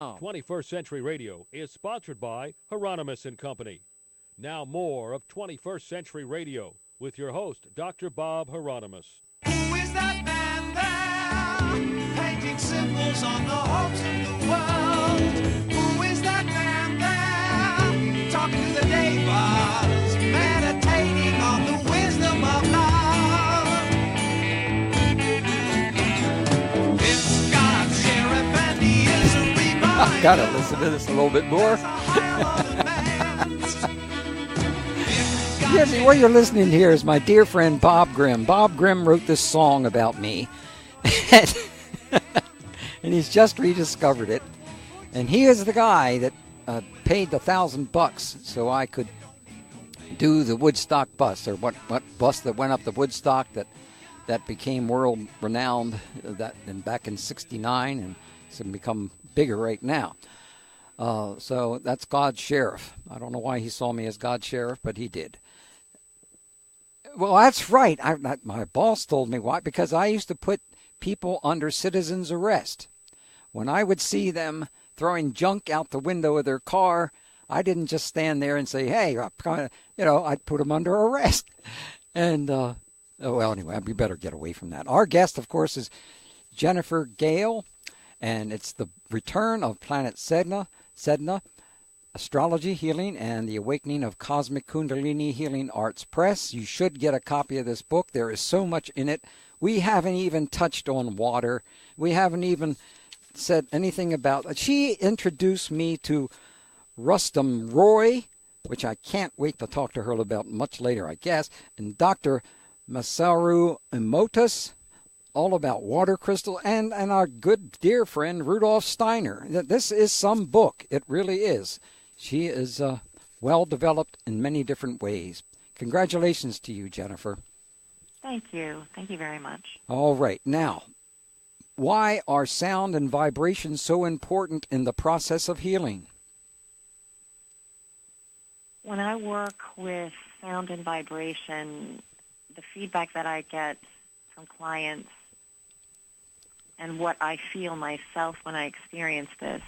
21st Century Radio is sponsored by Hieronimus and Company. Now more of 21st Century Radio with your host, Dr. Bob Hieronimus. Who is that man there, painting symbols on the hopes of the world? Who is that man there, talking to the neighbors, meditating on the wisdom of love? It's God's sheriff and he is a reminder. I've got to listen to this a little bit more. Yes, what you're listening here is my dear friend Bob Grimm. Bob Grimm wrote this song about me, and he's just rediscovered it. And he is the guy that paid the $1,000 so I could do the Woodstock bus, or what bus that went up the Woodstock that became world renowned back in '69, and it's become bigger right now. So that's God's sheriff. I don't know why he saw me as God's sheriff, but he did. Well, that's right. My boss told me why. Because I used to put people under citizen's arrest. When I would see them throwing junk out the window of their car, I didn't just stand there and say, hey, I'd put them under arrest. And, anyway, we better get away from that. Our guest, of course, is Jennifer Gehl, and it's the return of planet Sedna, Astrology, Healing, and the Awakening of Cosmic Kundalini Healing Arts Press. You should get a copy of this book. There is so much in it. We haven't even touched on water. We haven't even said anything about it. She introduced me to Rustum Roy, which I can't wait to talk to her about much later, I guess, and Dr. Masaru Emotus, all about water crystal, and our good dear friend Rudolf Steiner. This is some book. It really is. She is well developed in many different ways. Congratulations to you, Jennifer. Thank you. Thank you very much. All right. Now, why are sound and vibration so important in the process of healing? When I work with sound and vibration, the feedback that I get from clients and what I feel myself when I experience this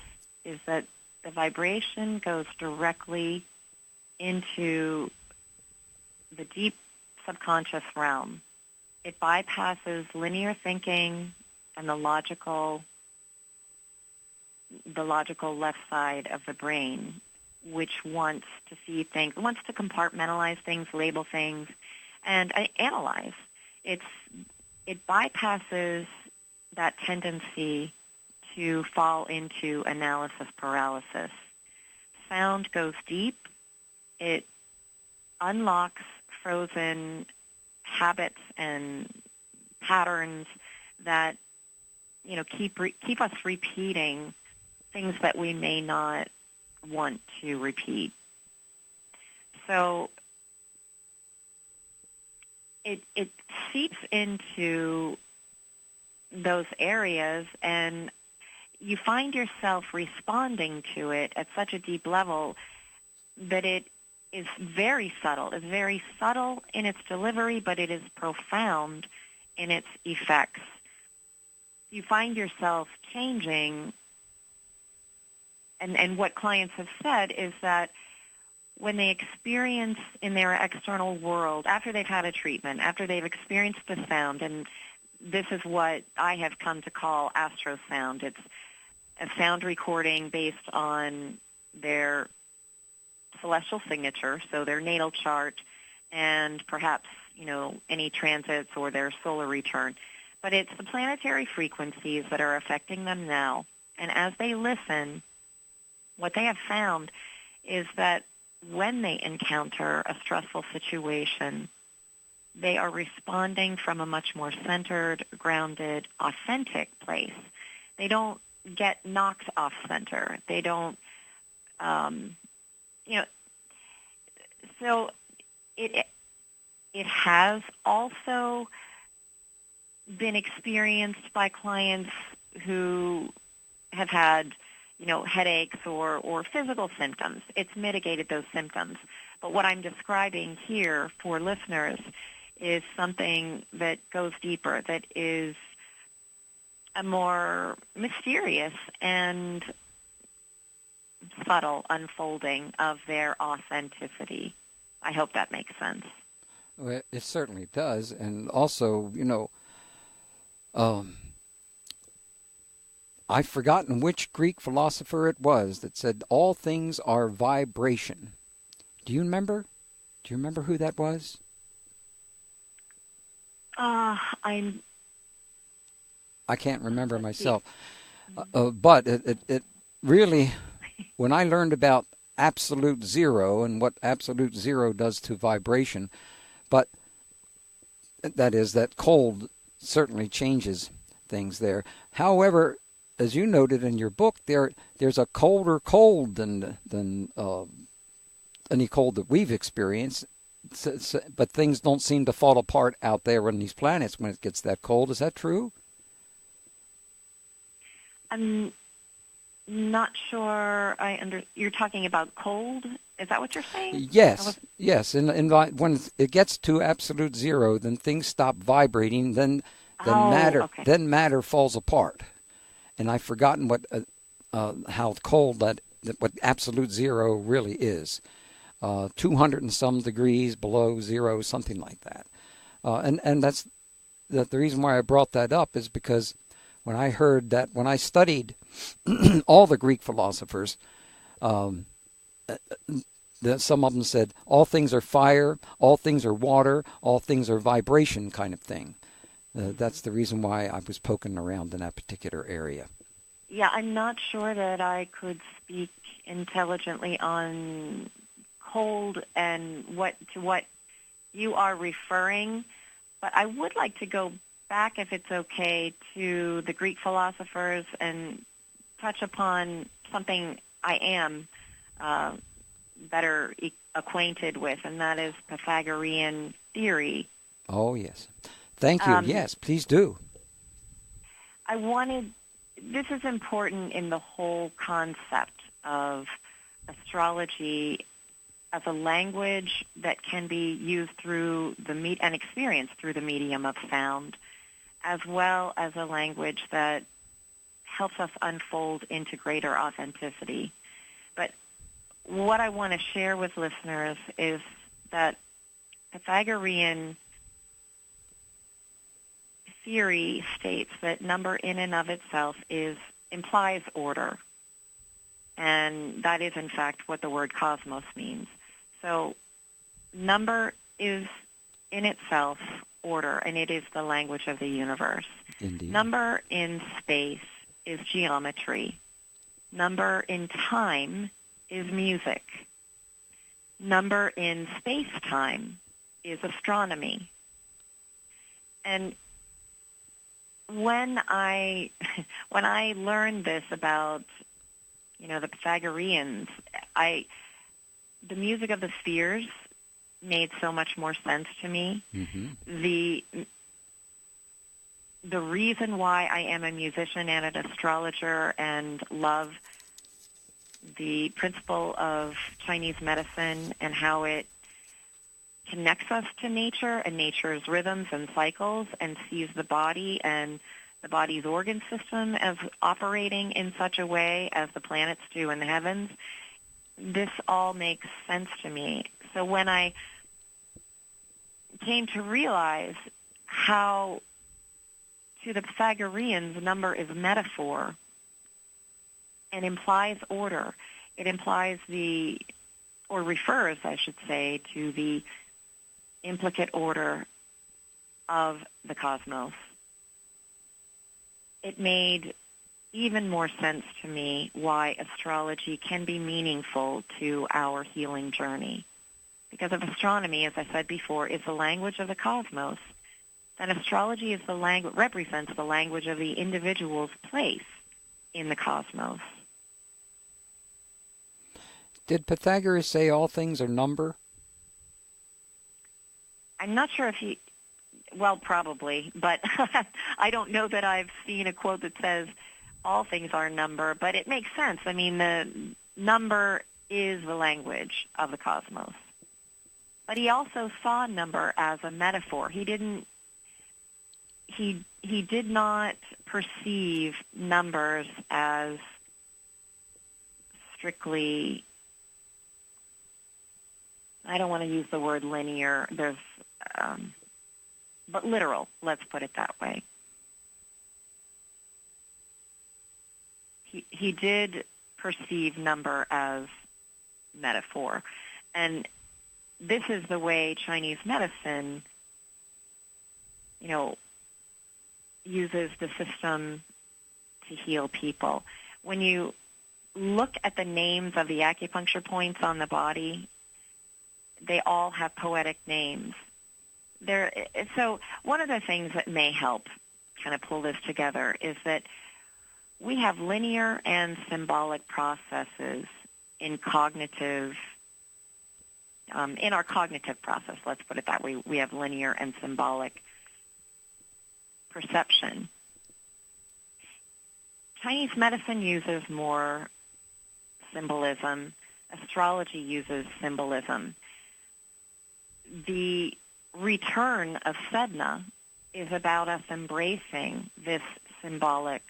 is that the vibration goes directly into the deep subconscious realm. It bypasses linear thinking and the logical left side of the brain, which wants to see things, wants to compartmentalize things, label things, and analyze. It bypasses that tendency to fall into analysis paralysis. Sound goes deep. It unlocks frozen habits and patterns that keep us repeating things that we may not want to repeat. So it seeps into those areas, and you find yourself responding to it at such a deep level that it is very subtle. It's very subtle in its delivery, but it is profound in its effects. You find yourself changing, and what clients have said is that when they experience in their external world, after they've had a treatment, after they've experienced the sound, and this is what I have come to call astro sound. It's a sound recording based on their celestial signature, so their natal chart, and perhaps, any transits or their solar return. But it's the planetary frequencies that are affecting them now. And as they listen, what they have found is that when they encounter a stressful situation, they are responding from a much more centered, grounded, authentic place. They don't get knocked off center. They don't, so it has also been experienced by clients who have had, headaches or physical symptoms. It's mitigated those symptoms. But what I'm describing here for listeners is something that goes deeper, that is a more mysterious and subtle unfolding of their authenticity. I hope that makes sense. Well, it certainly does. And also, I've forgotten which Greek philosopher it was that said all things are vibration. Do you remember? Do you remember who that was? I can't remember myself. But it really, when I learned about absolute zero and what absolute zero does to vibration, but that is that cold certainly changes things there. However, as you noted in your book, there's a colder cold than any cold that we've experienced. But things don't seem to fall apart out there on these planets when it gets that cold. Is that true? I'm not sure you're talking about cold? Is that what you're saying? Yes, yes. And when it gets to absolute zero, then things stop vibrating. Then matter falls apart. And I've forgotten how cold what absolute zero really is. 200 and some degrees below zero, something like that. And that's the reason why I brought that up is because when I heard that, when I studied all the Greek philosophers, some of them said all things are fire, all things are water, all things are vibration kind of thing. That's the reason why I was poking around in that particular area. Yeah, I'm not sure that I could speak intelligently on cold and what you are referring, but I would like to go back, if it's okay, to the Greek philosophers and touch upon something I am better acquainted with, and that is Pythagorean theory. Oh, yes. Thank you. Yes, please do. This is important in the whole concept of astrology as a language that can be used through and experienced through the medium of sound, as well as a language that helps us unfold into greater authenticity. But what I want to share with listeners is that Pythagorean theory states that number in and of itself implies order. And that is, in fact, what the word cosmos means. So number is in itself order, and it is the language of the universe. Indeed. Number in space is geometry. Number in time is music. Number in space-time is astronomy. And when I learned this about, the Pythagoreans, the music of the spheres made so much more sense to me. Mm-hmm. The reason why I am a musician and an astrologer and love the principle of Chinese medicine and how it connects us to nature and nature's rhythms and cycles and sees the body and the body's organ system as operating in such a way as the planets do in the heavens, this all makes sense to me. So when I came to realize how, to the Pythagoreans, number is metaphor and implies order, it implies or refers, I should say, to the implicate order of the cosmos. It made even more sense to me why astrology can be meaningful to our healing journey. Because if astronomy, as I said before, is the language of the cosmos, then astrology is represents the language of the individual's place in the cosmos. Did Pythagoras say all things are number? I'm not sure if well, probably, but I don't know that I've seen a quote that says all things are number, but it makes sense. I mean, the number is the language of the cosmos. But he also saw number as a metaphor. He did not perceive numbers as strictly, I don't want to use the word linear, but literal, let's put it that way. He did perceive number as metaphor. And this is the way Chinese medicine, uses the system to heal people. When you look at the names of the acupuncture points on the body, they all have poetic names. So one of the things that may help kind of pull this together is that we have linear and symbolic processes in our cognitive process, let's put it that way. We have linear and symbolic perception. Chinese medicine uses more symbolism. Astrology uses symbolism. The return of Sedna is about us embracing this symbolic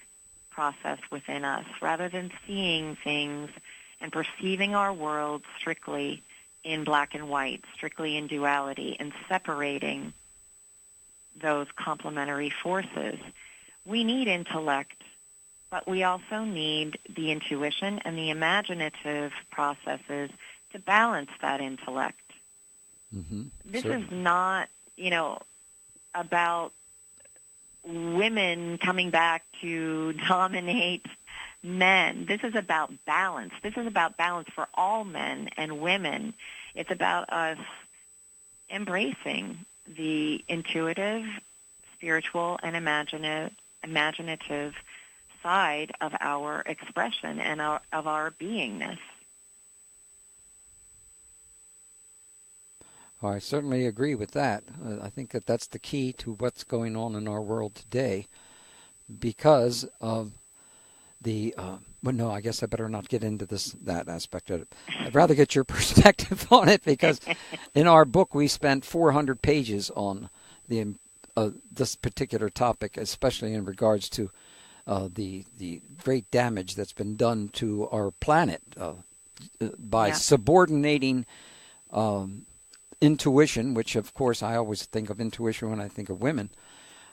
process within us rather than seeing things and perceiving our world strictly in black and white, strictly in duality, and separating those complementary forces. We need intellect, but we also need the intuition and the imaginative processes to balance that intellect. Mm-hmm. This Certainly. is not, about women coming back to dominate men. This is about balance. This is about balance for all men and women. It's about us embracing the intuitive, spiritual, and imaginative side of our expression and of our beingness. I certainly agree with that. I think that that's the key to what's going on in our world today because of the, no, I guess I better not get into that aspect of it. I'd rather get your perspective on it because in our book we spent 400 pages on this particular topic, especially in regards to the great damage that's been done to our planet by subordinating intuition, which of course I always think of intuition when I think of women.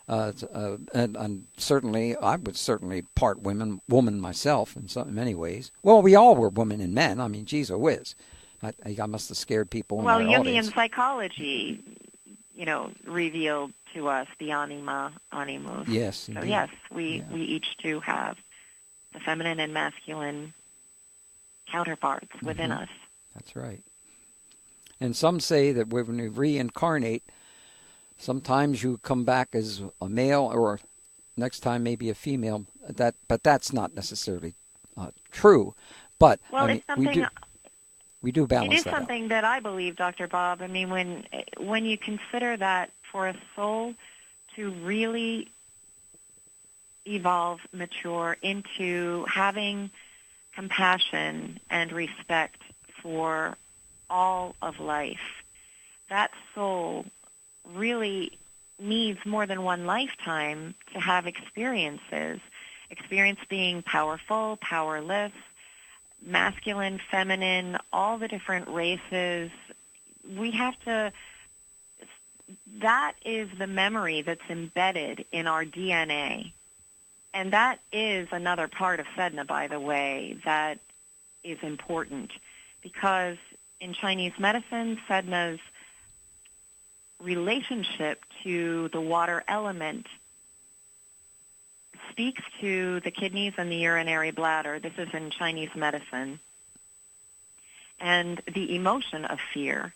And certainly, I was certainly part woman myself in many ways. Well, we all were women and men. I mean, geez, a whiz. I must have scared people in our Jungian audience. psychology, revealed to us the anima, animus. Yes, so indeed. yes, we each do have the feminine and masculine counterparts within us. That's right. And some say that when we reincarnate, sometimes you come back as a male, or next time maybe a female. But that's not necessarily true. But well, I mean, it's something. We do balance that out. It is something that I believe, Dr. Bob. I mean, when you consider that for a soul to really evolve, mature into having compassion and respect for all of life, that soul really needs more than one lifetime to have experiences. Experience being powerful, powerless, masculine, feminine, all the different races. We have to, that is the memory that's embedded in our DNA. And that is another part of Sedna, by the way, that is important because in Chinese medicine, Sedna's relationship to the water element speaks to the kidneys and the urinary bladder. This is in Chinese medicine. And the emotion of fear.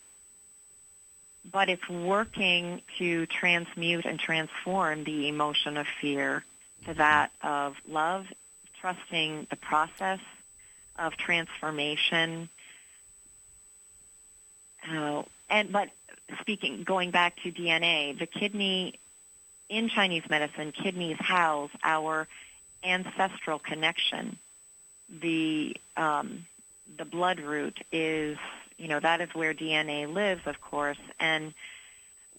But it's working to transmute and transform the emotion of fear to that of love, trusting the process of transformation. But going back to DNA, the kidney, in Chinese medicine, kidneys house our ancestral connection. The blood root is, that is where DNA lives, of course, and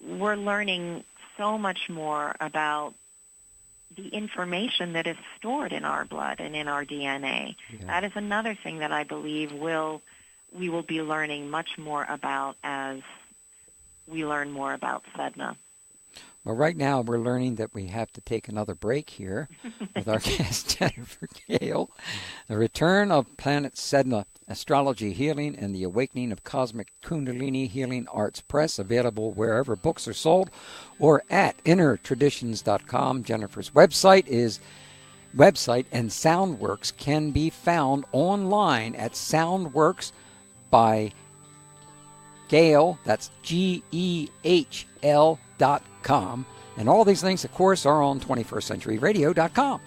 we're learning so much more about the information that is stored in our blood and in our DNA. Yeah. That is another thing that I believe we will be learning much more about as we learn more about Sedna. Well, right now we're learning that we have to take another break here with our guest, Jennifer Gehl. The Return of Planet Sedna, Astrology, Healing, and the Awakening of Cosmic Kundalini Healing Arts Press, available wherever books are sold or at innertraditions.com. Jennifer's website and Soundworks can be found online at Soundworks by Gehl, that's GEHL.com. And all these links, of course, are on 21stcenturyradio.com.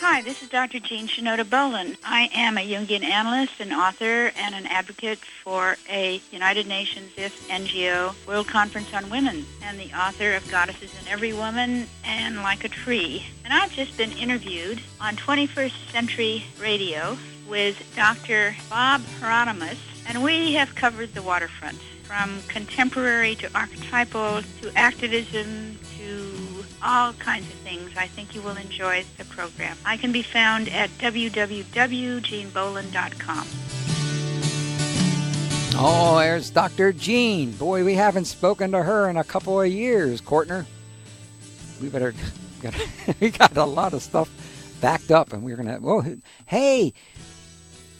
Hi, this is Dr. Jean Shinoda Boland. I am a Jungian analyst, an author, and an advocate for a United Nations NGO World Conference on Women, and the author of Goddesses in Every Woman and Like a Tree. And I've just been interviewed on 21st Century Radio with Dr. Bob Hieronimus, and we have covered the waterfront, from contemporary to archetypal to activism to all kinds of things. I think you will enjoy the program. I can be found at www.jeanboland.com. Oh, there's Dr. Jean. Boy, we haven't spoken to her in a couple of years, Courtner. We better, we got a lot of stuff backed up, and we're going to, well, hey,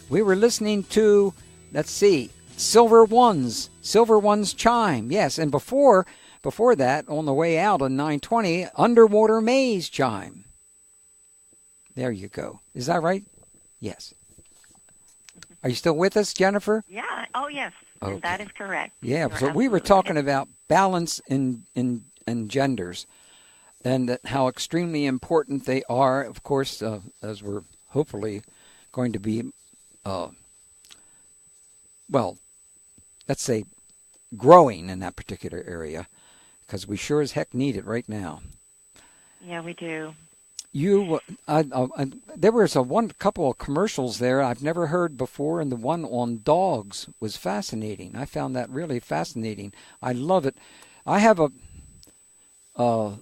we were listening to, let's see, Silver One's Chime. Yes, and before that, on the way out on 920, Underwater Maze Chime. There you go. Is that right? Yes. Are you still with us, Jennifer? Yeah. Oh, yes. Okay. That is correct. Yeah. You're So we were absolutely talking right. about balance in genders, and that how extremely important they are. Of course, as we're hopefully going to be, well, let's say, growing in that particular area, because we sure as heck need it right now. Yeah, we do. There was one couple of commercials there I've never heard before, and the one on dogs was fascinating. I found that really fascinating. I love it. I have I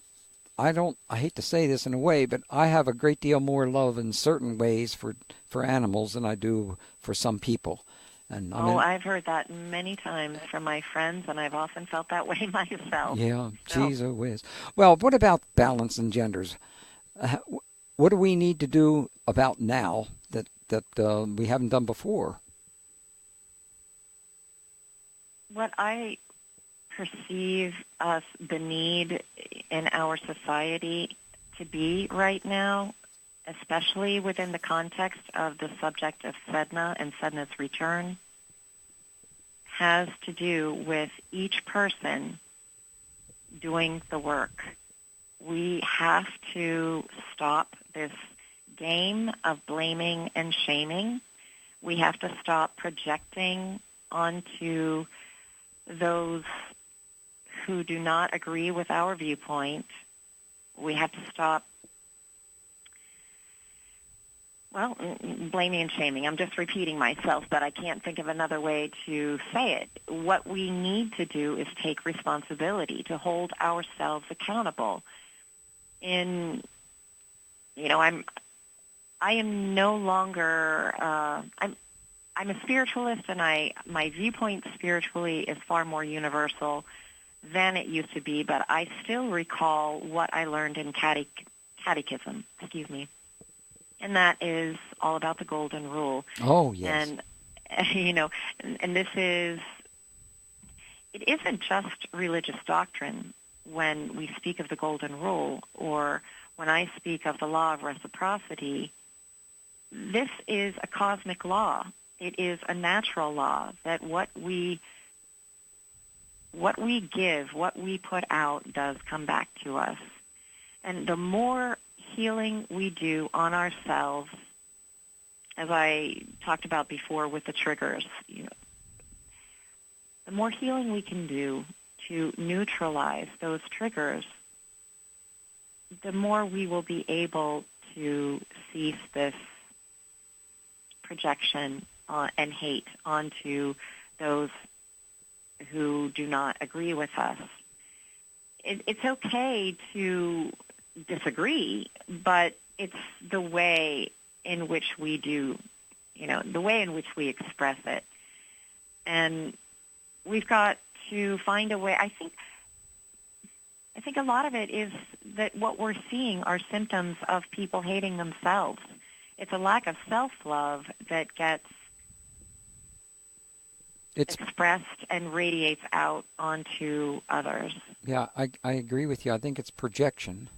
hate to say this in a way, but I have a great deal more love in certain ways for animals than I do for some people. And I've heard that many times from my friends, and I've often felt that way myself. Yeah, geez whiz. Well, what about balance in genders? What do we need to do about now that we haven't done before? What I perceive the need in our society to be right now, especially within the context of the subject of Sedna and Sedna's return, has to do with each person doing the work. We have to stop this game of blaming and shaming. We have to stop projecting onto those who do not agree with our viewpoint. We have to stop blaming and shaming. I'm just repeating myself, but I can't think of another way to say it. What we need to do is take responsibility, to hold ourselves accountable. I am no longer, I'm a spiritualist, and my viewpoint spiritually is far more universal than it used to be, but I still recall what I learned in catechism, and that is all about the golden rule. Oh, yes. And, and this is, it isn't just religious doctrine when we speak of the golden rule, or when I speak of the law of reciprocity. This is a cosmic law. It is a natural law that what we give, what we put out, does come back to us. And the more healing we do on ourselves, as I talked about before with the triggers, the more healing we can do to neutralize those triggers, the more we will be able to cease this projection and hate onto those who do not agree with us. It's okay to disagree, but it's the way in which we do, the way in which we express it. And we've got to find a way. I think a lot of it is that what we're seeing are symptoms of people hating themselves. It's a lack of self-love that gets expressed and radiates out onto others. Yeah, I agree with you. I think it's projection.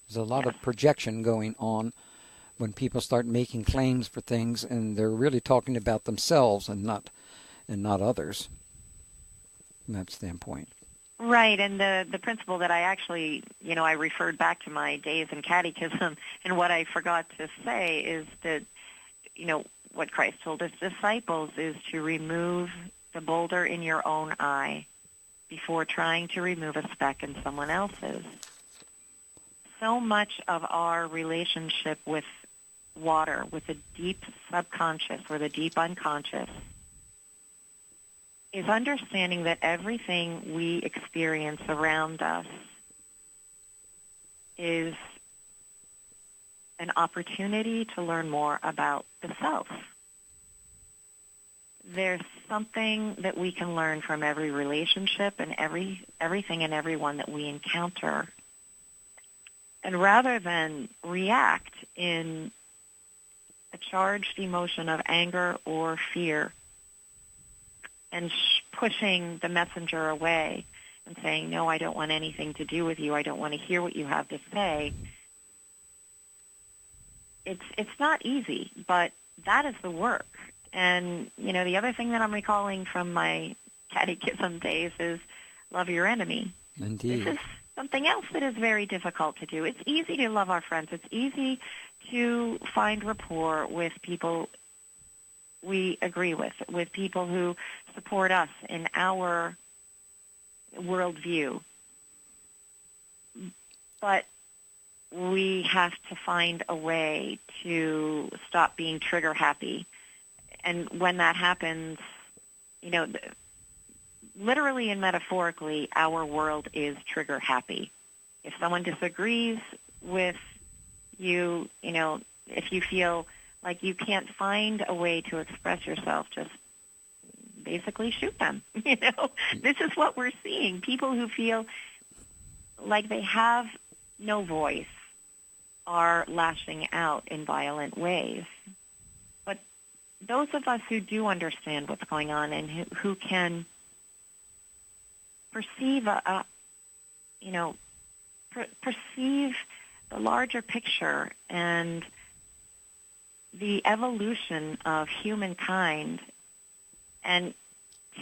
There's a lot of projection going on when people start making claims for things, and they're really talking about themselves and not others from that standpoint. Right, and the principle that I actually, I referred back to my days in catechism, and what I forgot to say is that, what Christ told his disciples is to remove the boulder in your own eye before trying to remove a speck in someone else's. So much of our relationship with water, with the deep subconscious or the deep unconscious, is understanding that everything we experience around us is an opportunity to learn more about the self. There's something that we can learn from every relationship and everything and everyone that we encounter. And rather than react in a charged emotion of anger or fear and pushing the messenger away and saying, no, I don't want anything to do with you, I don't want to hear what you have to say, it's not easy, but that is the work. And, the other thing that I'm recalling from my catechism days is love your enemy. Indeed. This is something else that is very difficult to do. It's easy to love our friends. It's easy to find rapport with people we agree with people who support us in our worldview. But we have to find a way to stop being trigger happy. And when that happens, literally and metaphorically, our world is trigger happy. If someone disagrees with you, if you feel like you can't find a way to express yourself, just basically shoot them. This is what we're seeing. People who feel like they have no voice are lashing out in violent ways. But those of us who do understand what's going on and who can perceive perceive the larger picture and the evolution of humankind and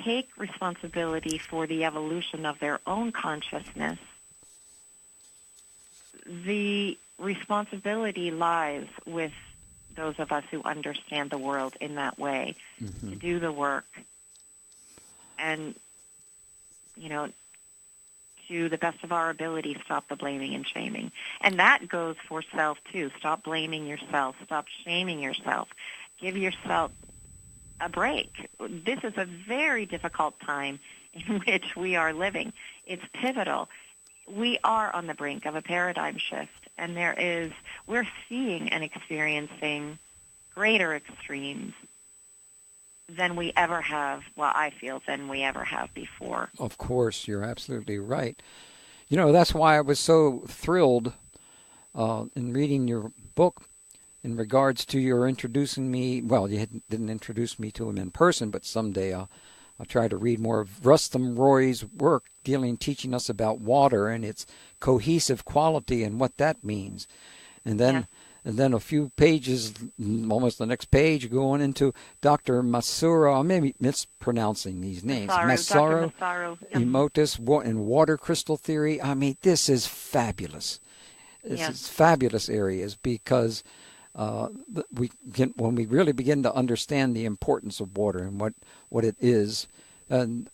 take responsibility for the evolution of their own consciousness, the responsibility lies with those of us who understand the world in that way, to do the work and, to the best of our ability, stop the blaming and shaming. And that goes for self, too. Stop blaming yourself. Stop shaming yourself. Give yourself a break. This is a very difficult time in which we are living. It's pivotal. We are on the brink of a paradigm shift, and we're seeing and experiencing greater extremes than we ever have, I feel, than we ever have before. Of course, you're absolutely right. That's why I was so thrilled in reading your book in regards to your introducing me. Well, you didn't introduce me to him in person, but someday I'll try to read more of Rustum Roy's work teaching us about water and its cohesive quality and what that means. And then a few pages, almost the next page, going into Dr. Masaru, I may be mispronouncing these names, Masaru Emotis and water crystal theory. I mean, this is fabulous. It's fabulous areas because when we really begin to understand the importance of water and what it is, And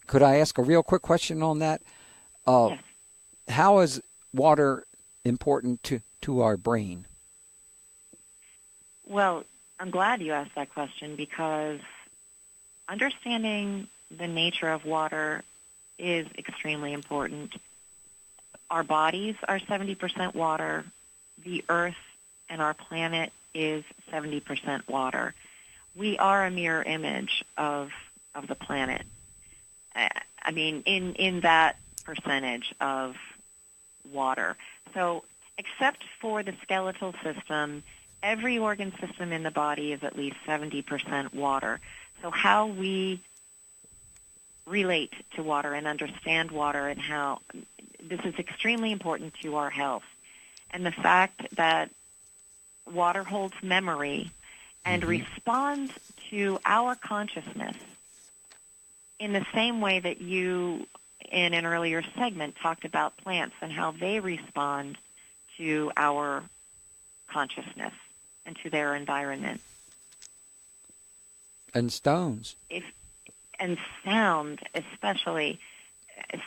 could I ask a real quick question on that? Yes. How is water important to our brain? Well, I'm glad you asked that question because understanding the nature of water is extremely important. Our bodies are 70% water. The Earth and our planet is 70% water. We are a mirror image of the planet. I mean, in that percentage of water. So except for the skeletal system, every organ system in the body is at least 70% water. So how we relate to water and understand water and how this is extremely important to our health. And the fact that water holds memory and responds to our consciousness in the same way that you, in an earlier segment, talked about plants and how they respond to our consciousness and to their environment. And stones. And sound, especially.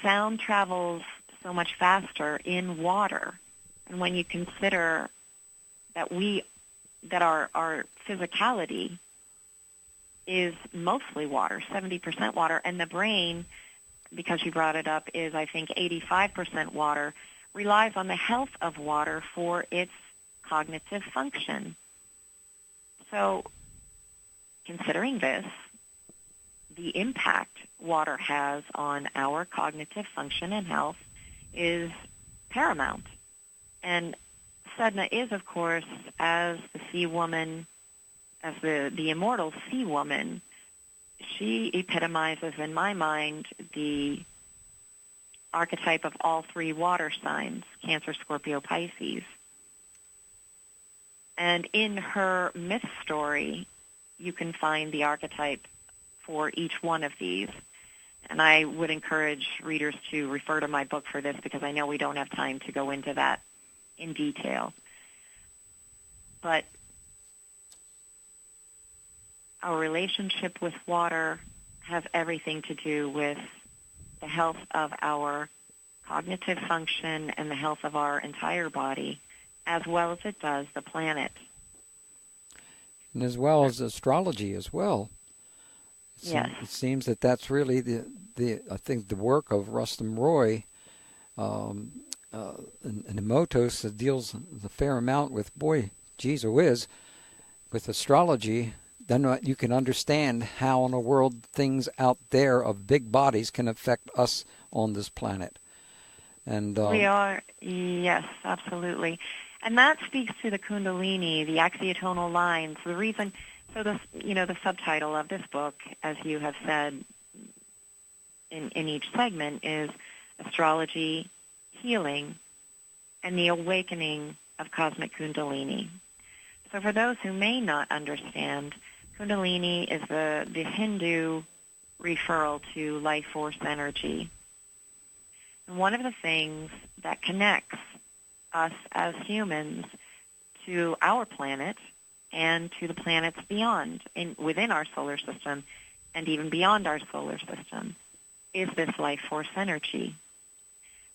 Sound travels so much faster in water. And when you consider that our physicality is mostly water, 70% water, and the brain, because you brought it up, is, I think, 85% water, relies on the health of water for its cognitive function. So, considering this, the impact water has on our cognitive function and health is paramount. And Sedna is, of course, as the sea woman, as the immortal sea woman, she epitomizes, in my mind, the archetype of all three water signs, Cancer, Scorpio, Pisces. And in her myth story, you can find the archetype for each one of these. And I would encourage readers to refer to my book for this because I know we don't have time to go into that in detail. But our relationship with water has everything to do with the health of our cognitive function and the health of our entire body, as well as it does the planet. And as well as astrology as well. Yes. It seems that that's really I think the work of Rustum Roy and Emotos that deals a fair amount with, boy, geez whiz, with astrology. Then you can understand how in the world things out there of big bodies can affect us on this planet. And we are, yes, absolutely. And that speaks to the Kundalini, the axiotonal lines. The reason, so the subtitle of this book, as you have said in each segment, is Astrology, Healing, and the Awakening of Cosmic Kundalini. So for those who may not understand, Kundalini is the Hindu referral to life force energy. And one of the things that connects us as humans to our planet and to the planets beyond, within our solar system and even beyond our solar system, is this life force energy.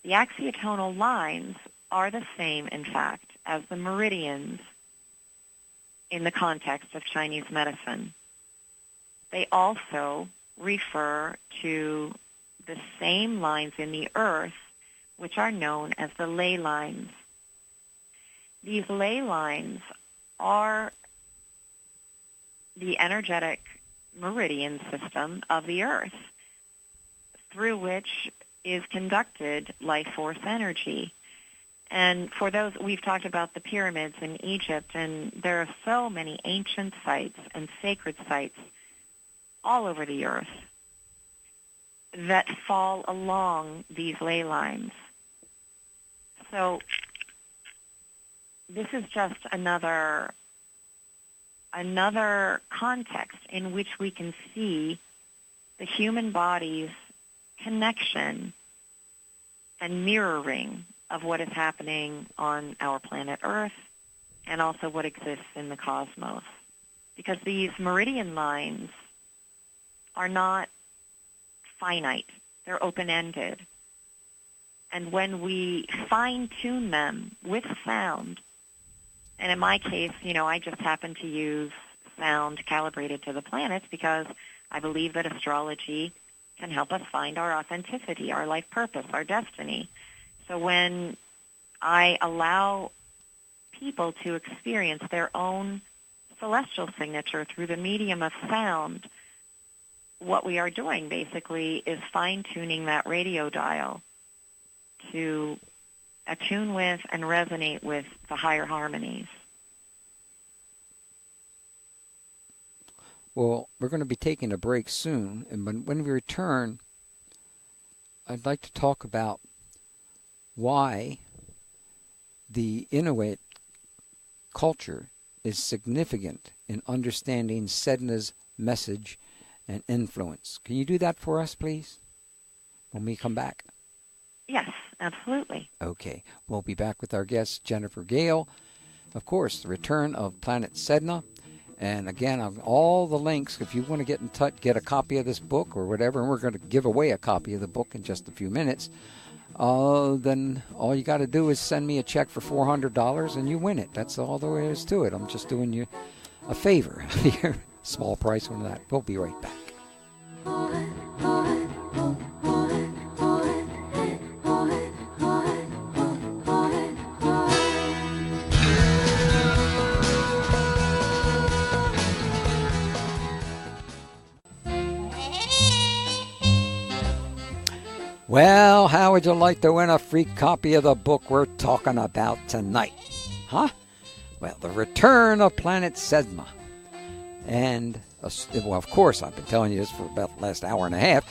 The axiotonal lines are the same, in fact, as the meridians in the context of Chinese medicine. They also refer to the same lines in the earth, which are known as the ley lines. These ley lines are the energetic meridian system of the earth, through which is conducted life force energy. And for those, we've talked about the pyramids in Egypt, and there are so many ancient sites and sacred sites all over the earth that fall along these ley lines. So this is just another context in which we can see the human body's connection and mirroring of what is happening on our planet Earth and also what exists in the cosmos. Because these meridian lines are not finite. They're open-ended. And when we fine-tune them with sound, and in my case, I just happen to use sound calibrated to the planets because I believe that astrology can help us find our authenticity, our life purpose, our destiny. So when I allow people to experience their own celestial signature through the medium of sound, what we are doing basically is fine-tuning that radio dial to attune with and resonate with the higher harmonies. Well, we're going to be taking a break soon, and when we return, I'd like to talk about why the Inuit culture is significant in understanding Sedna's message and influence. Can you do that for us, please, when we come back? Yes, absolutely. Okay. We'll be back with our guest, Jennifer Gehl. Of course, the return of Planet Sedna. And again, all the links, if you want to get in touch, get a copy of this book or whatever, and we're going to give away a copy of the book in just a few minutes, then all you got to do is send me a check for $400 and you win it. That's all there is to it. I'm just doing you a favor here. Small price on that. We'll be right back. Well, how would you like to win a free copy of the book we're talking about tonight? Huh? Well, the return of Planet Sedna. And, well, of course, I've been telling you this for about the last hour and a half.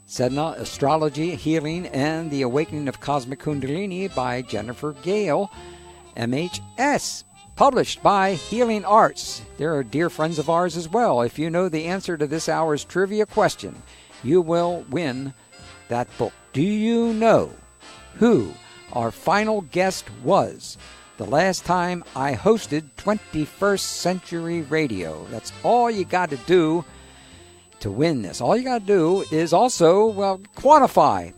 Sedna, Astrology, Healing, and the Awakening of Cosmic Kundalini by Jennifer Gehl, MHS. Published by Healing Arts. They're dear friends of ours as well. If you know the answer to this hour's trivia question, you will win that book. Do you know who our final guest was the last time I hosted 21st Century Radio? That's all you got to do to win this. All you got to do is also, qualify.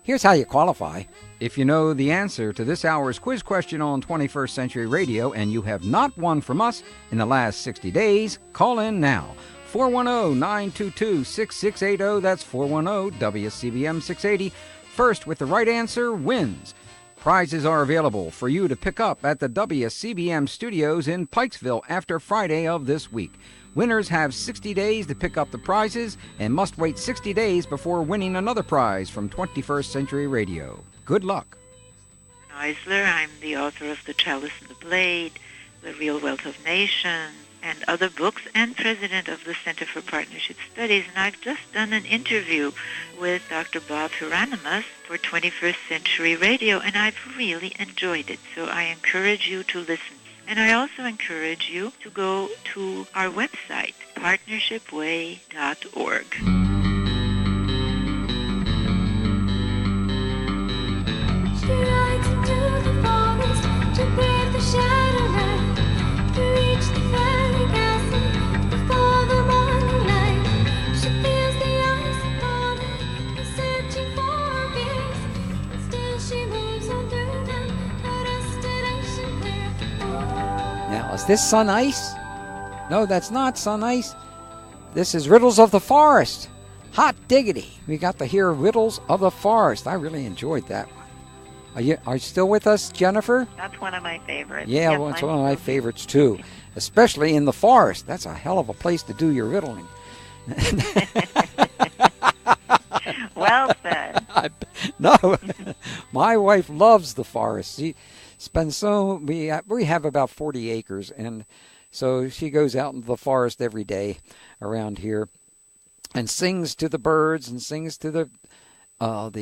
Here's how you qualify. If you know the answer to this hour's quiz question on 21st Century Radio and you have not won from us in the last 60 days, call in now. 410-922-6680. That's 410-WCBM-680. First with the right answer wins. Prizes are available for you to pick up at the WCBM studios in Pikesville after Friday of this week. Winners have 60 days to pick up the prizes and must wait 60 days before winning another prize from 21st Century Radio. Good luck. Eisler. I'm the author of The Chalice and the Blade, The Real Wealth of Nations, and other books, and president of the Center for Partnership Studies. And I've just done an interview with Dr. Bob Hieronimus for 21st Century Radio, and I've really enjoyed it. So I encourage you to listen. And I also encourage you to go to our website, partnershipway.org. She rides into the forest to brave the shadow light, to reach the fairy castle before the morning light. She feels the ice upon her, is searching for fears, but still she moves on through them, her destination clear. Now, is this Sun Ice? No, that's not Sun Ice. This is Riddles of the Forest. Hot diggity. We got to hear Riddles of the Forest. I really enjoyed that one. Are you still with us, Jennifer? That's one of my favorites. Yeah, Yes, well, it's I'm one of my still- favorites, too. Especially in the forest. That's a hell of a place to do your riddling. Well said. No, my wife loves the forest. She spends we have about 40 acres, and so she goes out into the forest every day around here and sings to the birds and sings to the of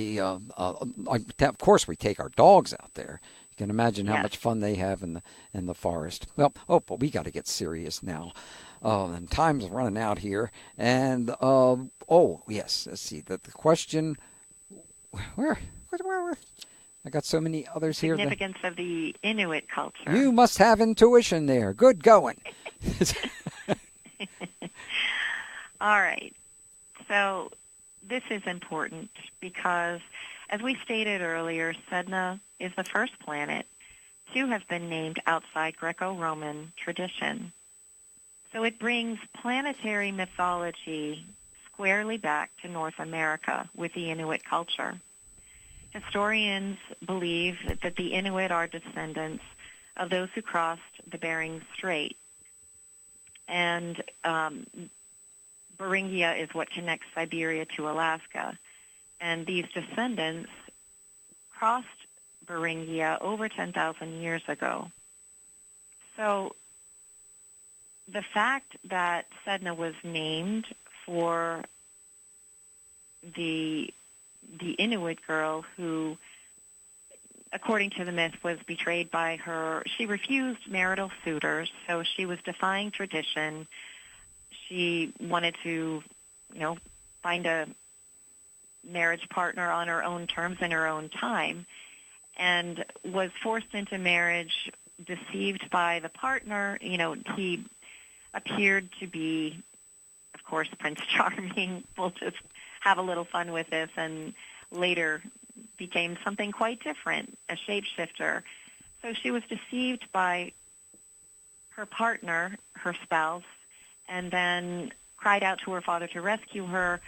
course we take our dogs out there. You can imagine how Yes. much fun they have in the forest. Well, but we got to get serious now. And time's running out here. And yes, let's see. The question, where? I got so many others here. Significance of the Inuit culture. You must have intuition there. Good going. All right. So this is important because, as we stated earlier, Sedna is the first planet to have been named outside Greco-Roman tradition. So it brings planetary mythology squarely back to North America with the Inuit culture. Historians believe that the Inuit are descendants of those who crossed the Bering Strait. And Beringia is what connects Siberia to Alaska. And these descendants crossed Beringia over 10,000 years ago. So the fact that Sedna was named for the Inuit girl who, according to the myth, was betrayed by her. She refused marital suitors, so she was defying tradition. She wanted to, find a marriage partner on her own terms in her own time, and was forced into marriage, deceived by the partner. He appeared to be, of course, Prince Charming. We'll just have a little fun with this, and later became something quite different, a shapeshifter. So she was deceived by her partner, her spouse, and then cried out to her father to rescue her.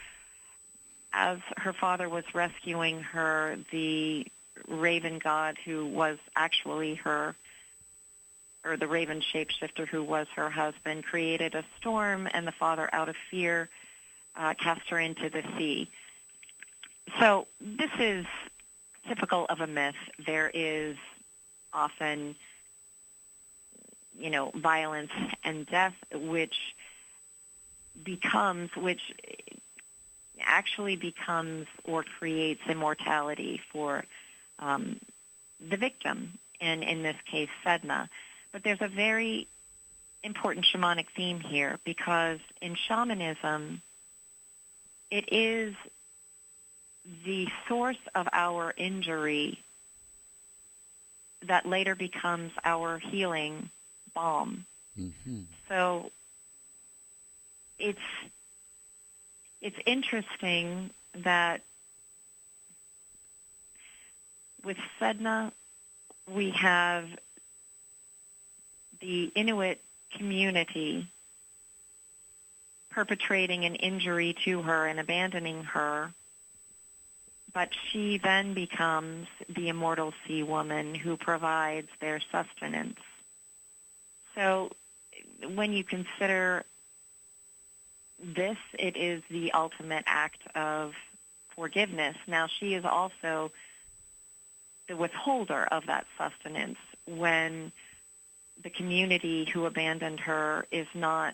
As her father was rescuing her, the raven god who was actually her, or the raven shapeshifter who was her husband, created a storm, and the father, out of fear, cast her into the sea. So this is typical of a myth. There is often, violence and death, which actually becomes or creates immortality for the victim, and in this case, Sedna. But there's a very important shamanic theme here, because in shamanism, it is the source of our injury that later becomes our healing balm. Mm-hmm. So it's interesting that with Sedna, we have the Inuit community perpetrating an injury to her and abandoning her, but she then becomes the immortal sea woman who provides their sustenance. So when you consider this, it is the ultimate act of forgiveness. Now, she is also the withholder of that sustenance when the community who abandoned her is not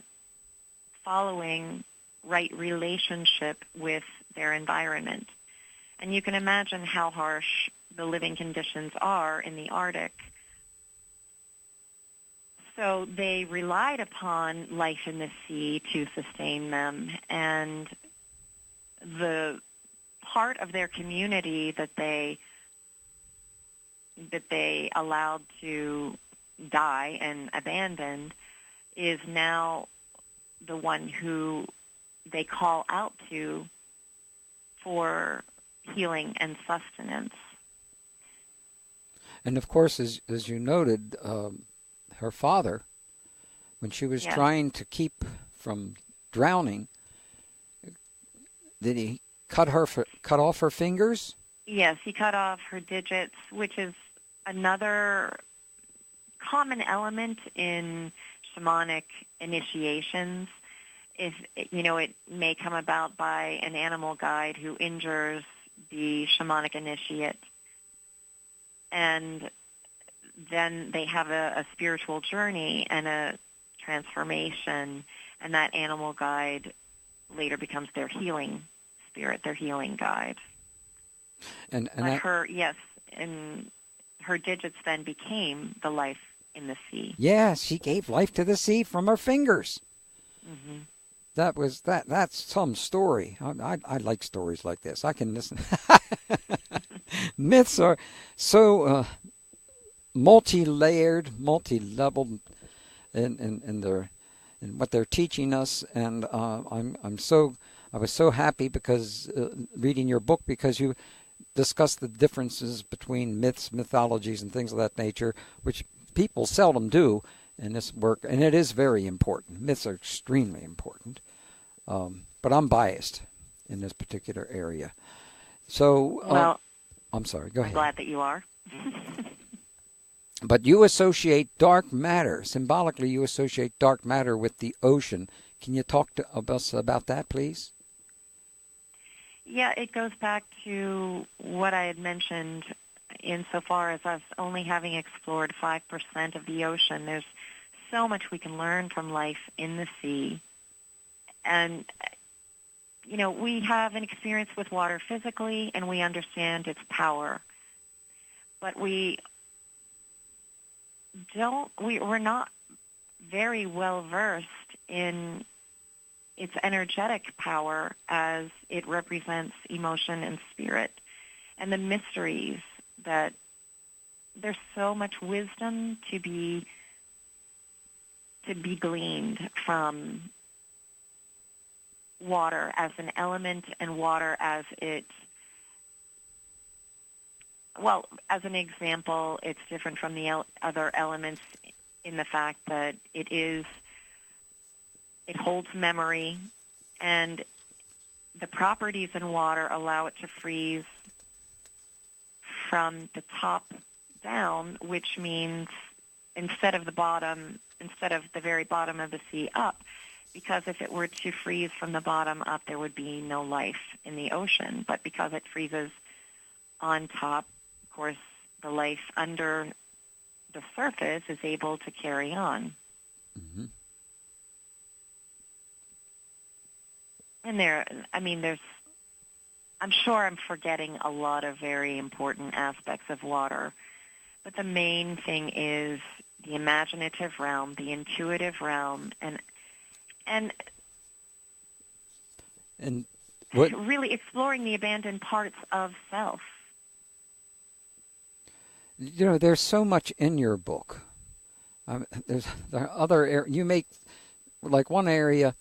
following right relationship with their environment. And you can imagine how harsh the living conditions are in the Arctic. So they relied upon life in the sea to sustain them, and the part of their community that they allowed to die and abandoned is now the one who they call out to for healing and sustenance. And of course, as you noted, her father, when she was trying to keep from drowning, did he cut off her fingers? Yes, he cut off her digits, which is another common element in shamanic initiations. If it may come about by an animal guide who injures the shamanic initiate, and then they have a spiritual journey and a transformation, and that animal guide later becomes their healing spirit, their healing guide. And her digits then became the life in the sea. Yes, she gave life to the sea from her fingers. Mm-hmm. That's some story. I like stories like this. I can listen. Myths are so multi-layered, multi-leveled in what they're teaching us, and I I was so happy because reading your book, because you discuss the differences between myths, mythologies, and things of that nature, which people seldom do in this work, and it is very important. Myths are extremely important, but I'm biased in this particular area. So, Well, I'm sorry, go I'm ahead. glad that you are. But you associate dark matter, symbolically you associate dark matter with the ocean. Can you talk to us about that, please? Yeah, it goes back to what I had mentioned insofar as us only having explored 5% of the ocean. There's so much we can learn from life in the sea. And, we have an experience with water physically, and we understand its power. But we're not very well versed in its energetic power as it represents emotion and spirit, and the mysteries that there's so much wisdom to be gleaned from water as an element and water as as an example, it's different from the other elements in the fact that it holds memory, and the properties in water allow it to freeze from the top down, which means instead of the very bottom of the sea up, because if it were to freeze from the bottom up, there would be no life in the ocean. But because it freezes on top, of course, the life under the surface is able to carry on. Mm-hmm. And I'm sure I'm forgetting a lot of very important aspects of water, but the main thing is the imaginative realm, the intuitive realm, and what, really exploring the abandoned parts of self. there's so much in your book. There are other you make, like one area,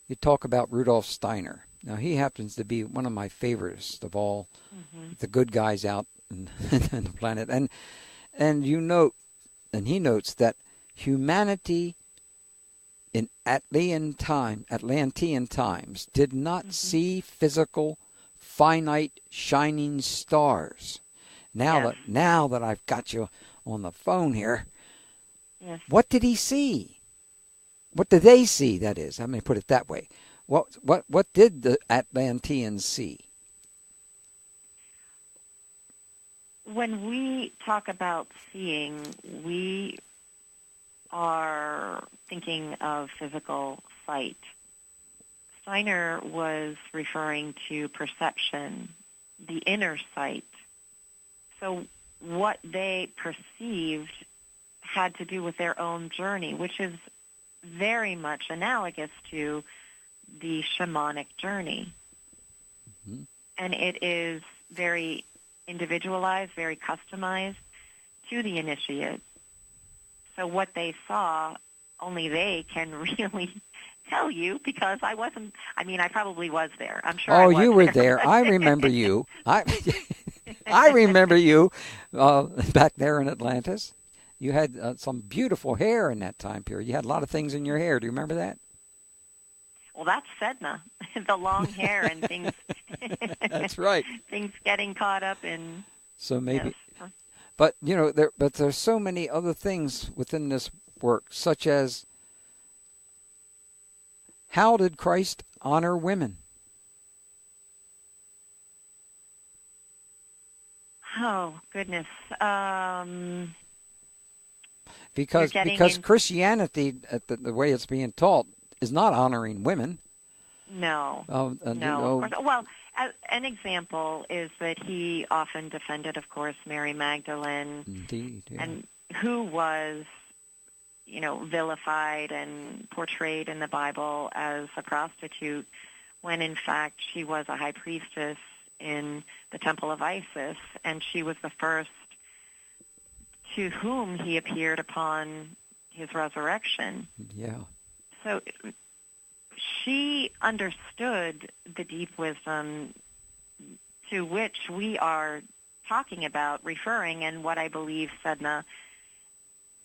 you talk about Rudolf Steiner. Now, he happens to be one of my favorites of all the good guys out in the planet. And you note, and he notes that humanity in Atlantean times did not see physical, finite, shining stars. Now that I've got you on the phone here, what did he see? What did they see, that is? Let me put it that way. What did the Atlanteans see? When we talk about seeing, we are thinking of physical sight. Steiner was referring to perception, the inner sight. So what they perceived had to do with their own journey, which is very much analogous to the shamanic journey. Mm-hmm. And it is very individualized, very customized to the initiate. So what they saw, only they can really tell you, because I probably was there. I'm sure I was you were there. I remember you. I remember you back there in Atlantis. You had some beautiful hair in that time period. You had a lot of things in your hair. Do you remember that? Well, that's Sedna, the long hair and things. That's right. Things getting caught up in. So maybe, yes. but there's so many other things within this work, such as how did Christ honor women? Oh goodness. Because Christianity, the way it's being taught, is not honoring women. No. No. Of course. Well, an example is that he often defended, of course, Mary Magdalene. Indeed. Yeah. And who was, vilified and portrayed in the Bible as a prostitute, when in fact she was a high priestess in the Temple of Isis, and she was the first to whom he appeared upon his resurrection. Yeah. So she understood the deep wisdom to which we are talking about, referring, and what I believe Sedna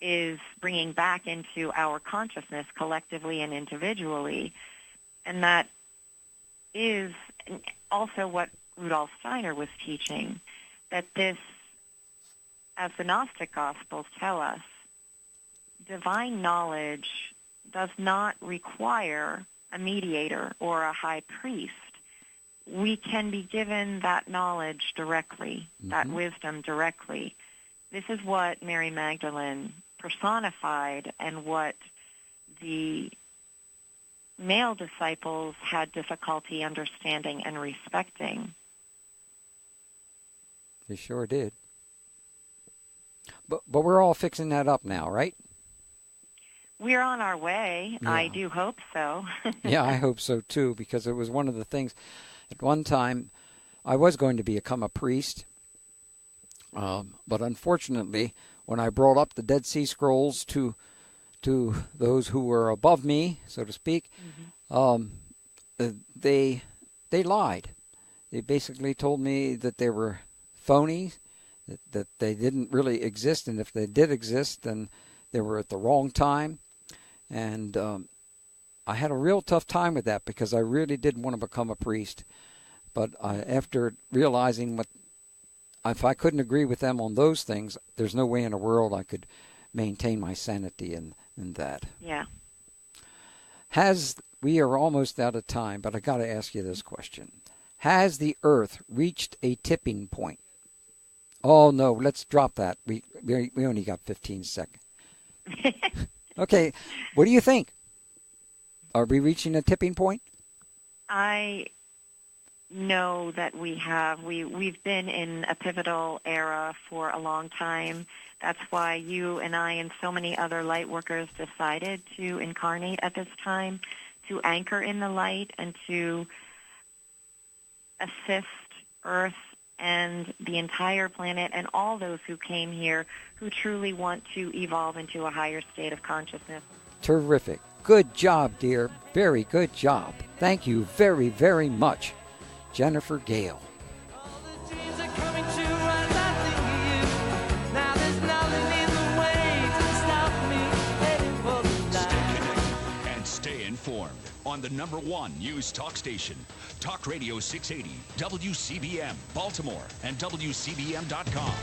is bringing back into our consciousness collectively and individually. And that is also what Rudolf Steiner was teaching, that this, as the Gnostic Gospels tell us, divine knowledge does not require a mediator or a high priest. We can be given that knowledge directly, that wisdom directly. This is what Mary Magdalene personified and what the male disciples had difficulty understanding and respecting. They sure did. But we're all fixing that up now, right? We're on our way. Yeah. I do hope so. Yeah, I hope so too, because it was one of the things. At one time, I was going to become a priest, but unfortunately, when I brought up the Dead Sea Scrolls to those who were above me, so to speak, they lied. They basically told me that they were phony, that they didn't really exist, and if they did exist, then they were at the wrong time. And I had a real tough time with that because I really did want to become a priest. But after realizing if I couldn't agree with them on those things, there's no way in the world I could maintain my sanity in that. Yeah. We are almost out of time, but I got to ask you this question. Has the Earth reached a tipping point? Oh, no, let's drop that. We only got 15 seconds. Okay, what do you think? Are we reaching a tipping point? I know that we have. We've been in a pivotal era for a long time. That's why you and I and so many other light workers decided to incarnate at this time, to anchor in the light and to assist Earth and the entire planet and all those who came here who truly want to evolve into a higher state of consciousness. Terrific. Good job, dear. Very good job. Thank you very, very much, Jennifer Gehl. And stay informed on the #1 news talk station, Talk Radio 680, WCBM, Baltimore, and WCBM.com.